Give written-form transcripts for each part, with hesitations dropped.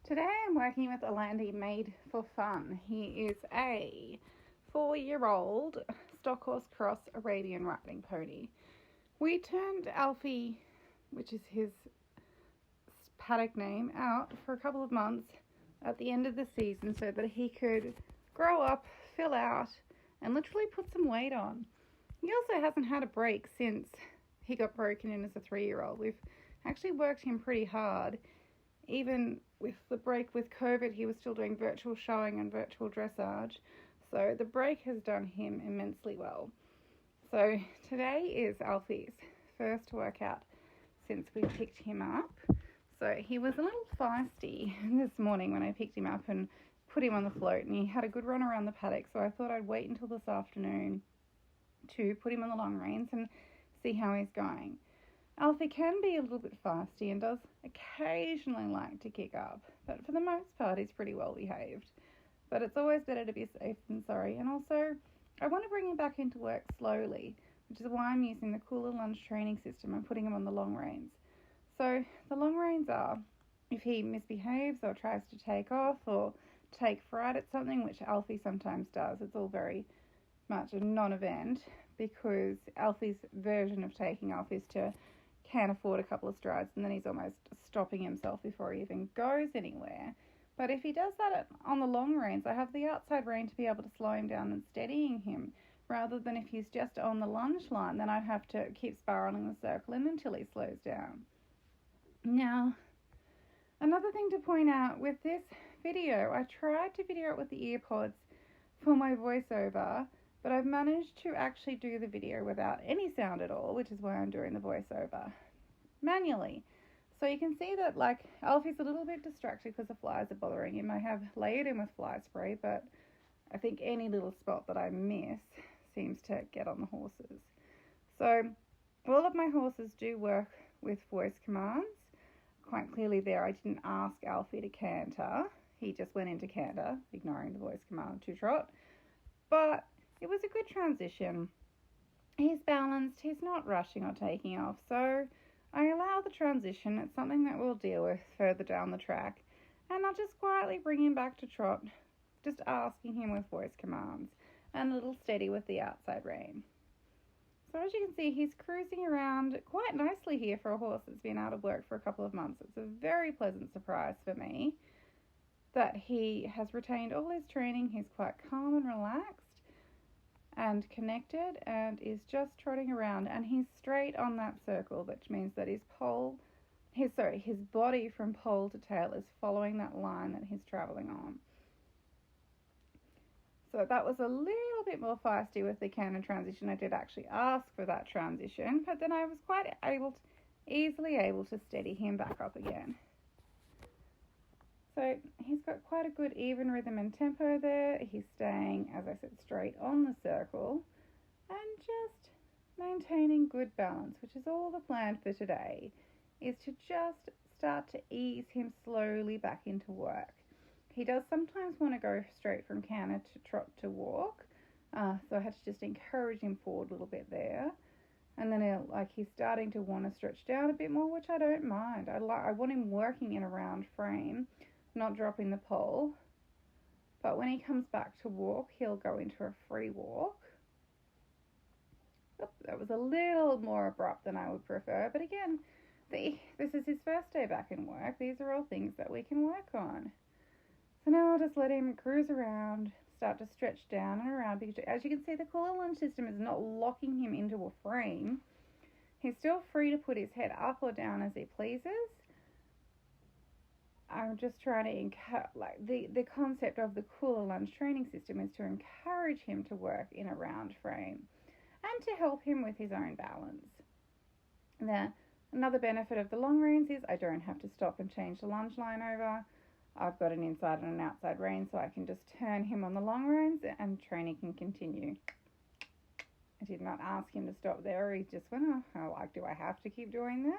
Today I'm working with Alanddi Made For Fun. He is a 4-year-old Stockhorse cross Arabian riding pony. We turned Alfie, which is his paddock name, out for a couple of months at the end of the season so that he could grow up, fill out, and literally put some weight on. He also hasn't had a break since he got broken in as a 3-year-old. We've actually worked him pretty hard. Even with the break with COVID, he was still doing virtual showing and virtual dressage. So the break has done him immensely well. So today is Alfie's first workout since we picked him up. So he was a little feisty this morning when I picked him up and put him on the float, and he had a good run around the paddock. So I thought I'd wait until this afternoon to put him on the long reins and see how he's going. Alfie can be a little bit feisty and does occasionally like to kick up, but for the most part he's pretty well behaved. But it's always better to be safe than sorry, and also I want to bring him back into work slowly, which is why I'm using the cooler lunge training system and putting him on the long reins. So the long reins are, if he misbehaves or tries to take off or take fright at something, which Alfie sometimes does, it's all very much a non-event, because Alfie's version of taking off is to can afford a couple of strides and then he's almost stopping himself before he even goes anywhere. But if he does that on the long reins, I have the outside rein to be able to slow him down and steadying him, rather than if he's just on the lunge line, then I'd have to keep spiraling the circle in until he slows down. Now, another thing to point out with this video, I tried to video it with the earpods for my voiceover, but I've managed to actually do the video without any sound at all, which is why I'm doing the voiceover manually. So you can see that, like, Alfie's a little bit distracted because the flies are bothering him. I have layered him with fly spray, but I think any little spot that I miss seems to get on the horses. So all of my horses do work with voice commands. Quite clearly there, I didn't ask Alfie to canter. He just went into canter, ignoring the voice command to trot. But it was a good transition. He's balanced, he's not rushing or taking off, so I allow the transition. It's something that we'll deal with further down the track, and I'll just quietly bring him back to trot, just asking him with voice commands, and a little steady with the outside rein. So as you can see, he's cruising around quite nicely here for a horse that's been out of work for a couple of months. It's a very pleasant surprise for me that he has retained all his training. He's quite calm and relaxed and connected and is just trotting around, and he's straight on that circle, which means that his body from pole to tail is following that line that he's traveling on. So that was a little bit more feisty with the canter transition. I did actually ask for that transition, but then I was quite easily able to steady him back up again. So he's got quite a good even rhythm and tempo there. He's staying, as I said, straight on the circle and just maintaining good balance, which is all the plan for today, is to just start to ease him slowly back into work. He does sometimes want to go straight from canter to trot to walk, so I had to just encourage him forward a little bit there. And then he's starting to want to stretch down a bit more, which I don't mind. I want him working in a round frame, not dropping the pole. But when he comes back to walk, he'll go into a free walk. Oops, that was a little more abrupt than I would prefer. But again, this is his first day back in work. These are all things that we can work on. So now I'll just let him cruise around, start to stretch down and around, because as you can see, the cooler lunge system is not locking him into a frame. He's still free to put his head up or down as he pleases. I'm just trying to encourage, the concept of the cooler lunge training system is to encourage him to work in a round frame and to help him with his own balance. Now, another benefit of the long reins is I don't have to stop and change the lunge line over. I've got an inside and an outside rein, so I can just turn him on the long reins and training can continue. I did not ask him to stop there. He just went, do I have to keep doing this?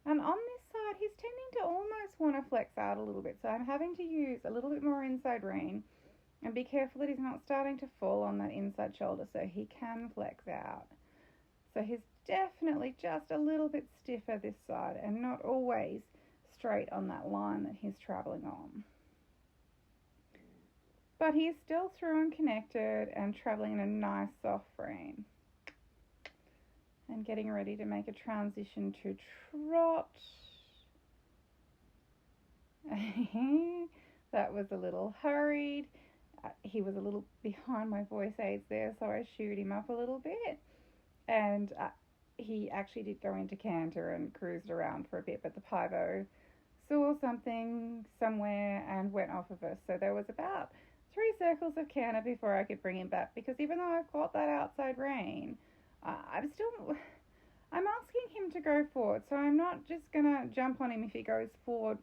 And on this side, he's tending to almost want to flex out a little bit. So I'm having to use a little bit more inside rein and be careful that he's not starting to fall on that inside shoulder so he can flex out. So he's definitely just a little bit stiffer this side and not always straight on that line that he's travelling on. But he's still through and connected and travelling in a nice soft frame. And getting ready to make a transition to trot. That was a little hurried. He was a little behind my voice aids there, so I shooed him up a little bit. And he actually did go into canter and cruised around for a bit, but the pivo saw something somewhere and went off of us. So there was about 3 circles of canter before I could bring him back, because even though I've got that outside rein, I'm asking him to go forward, so I'm not just going to jump on him if he goes forward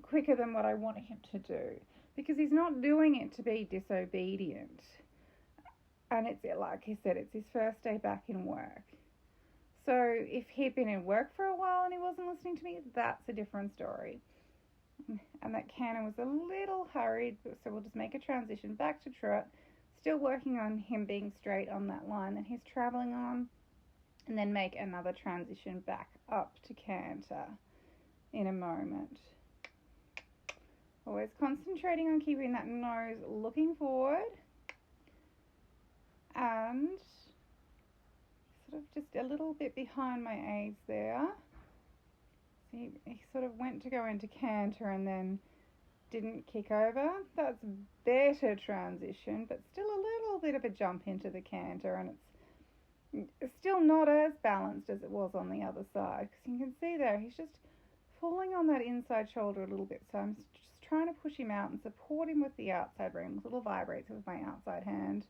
quicker than what I want him to do, because he's not doing it to be disobedient. And it's, like I said, it's his first day back in work. So if he'd been in work for a while and he wasn't listening to me, that's a different story. And that canter was a little hurried, so we'll just make a transition back to trot, still working on him being straight on that line that he's travelling on, and then make another transition back up to canter in a moment. Always concentrating on keeping that nose looking forward and sort of just a little bit behind my aids there. So he sort of went to go into canter and then didn't kick over. That's better transition, but still a little bit of a jump into the canter, and it's still not as balanced as it was on the other side, because you can see there he's just falling on that inside shoulder a little bit. So I'm just trying to push him out and support him with the outside rein, with little vibrates with my outside hand.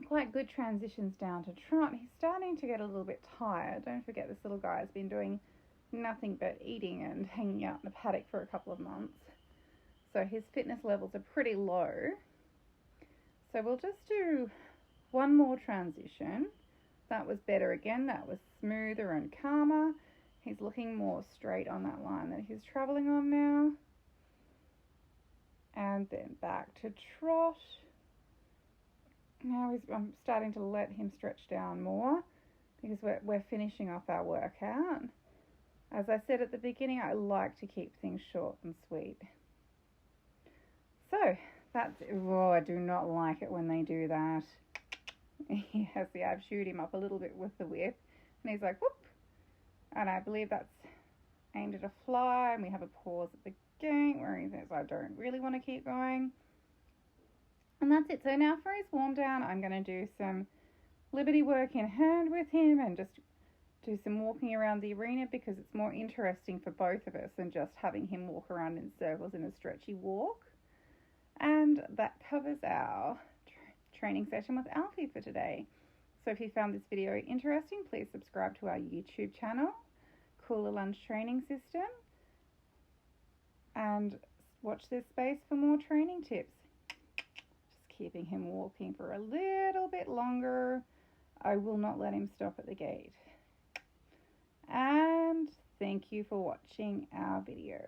Quite good transitions down to trot. He's starting to get a little bit tired. Don't forget, this little guy has been doing nothing but eating and hanging out in the paddock for a couple of months. So his fitness levels are pretty low. So we'll just do one more transition. That was better again. That was smoother and calmer. He's looking more straight on that line that he's travelling on now. And then back to trot. Now I'm starting to let him stretch down more, because we're finishing off our workout. As I said at the beginning, I like to keep things short and sweet. So that's, I do not like it when they do that. Yes, yeah, I've shooed him up a little bit with the whip, and he's like, whoop. And I believe that's aimed at a fly, and we have a pause at the gate where he says, I don't really want to keep going. And that's it. So now for his warm down, I'm going to do some liberty work in hand with him and just do some walking around the arena, because it's more interesting for both of us than just having him walk around in circles in a stretchy walk. And that covers our training session with Alfie for today. So if you found this video interesting, please subscribe to our YouTube channel, Cooler Lunch Training System, and watch this space for more training tips. Keeping him walking for a little bit longer. I will not let him stop at the gate. And thank you for watching our video.